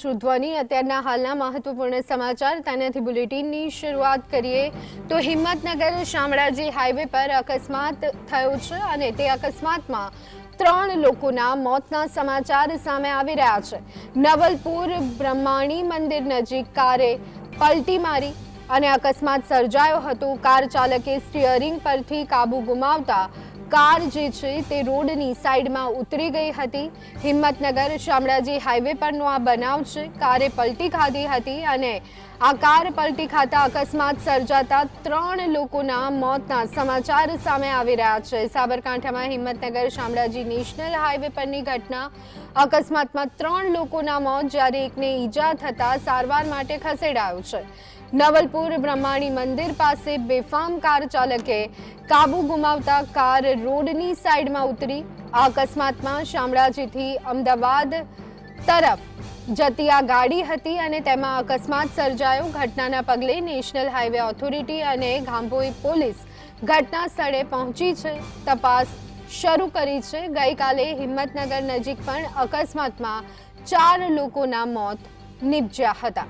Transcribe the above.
ધ્વનિ અત્યારના હાલના મહત્વપૂર્ણ સમાચાર તેનાથી બુલેટિનની શરૂઆત કરીએ તો હિંમતનગર શામળાજી હાઈવે પર અકસ્માત થયો છે અને તે અકસ્માતમાં 3 લોકોના મોતના સમાચાર સામે આવી રહ્યા છે। નવલપુર બ્રહ્માણી મંદિર નજીક કારે પલટી મારી અને અકસ્માત સર્જાયો હતો। કાર ચાલકે સ્ટીયરિંગ પરથી કાબુ ગુમાવતા કાર જે છે તે રોડની સાઈડમાં ઉતરી ગઈ હતી। હિંમતનગર શામળાજી હાઈવે પરનો આ બનાવ છે। કારે પલટી ખાધી હતી અને આ કાર પલટી ખાતા અકસ્માત સર્જાતા 3 લોકોના મોતના સમાચાર સામે આવી રહ્યા છે। સાબરકાંઠામાં હિંમતનગર શામળાજી નેશનલ હાઈવે પરની ઘટના અકસ્માતમાં 3 લોકોના મોત જ્યારે એકને ઈજા થતા સારવાર માટે ખસેડાયો છે। નવલપુર બ્રહ્માણી મંદિર પાસે બેફામ કાર ચાલકે કાબુ ગુમાવતા કાર રોડની સાઈડમાં ઉતરી। આ અકસ્માતમાં શામળાજીથી અમદાવાદ તરફ જતી આ ગાડી હતી અને તેમાં અકસ્માત સર્જાયો। ઘટનાના પગલે નેશનલ હાઈવે ઓથોરિટી અને ગાંભોઈ પોલીસ ઘટના સ્થળે પહોંચી છે, તપાસ શરૂ કરી છે। ગઈકાલે હિંમતનગર નજીક પણ અકસ્માતમાં 4 લોકોના મોત નીપજ્યા હતા।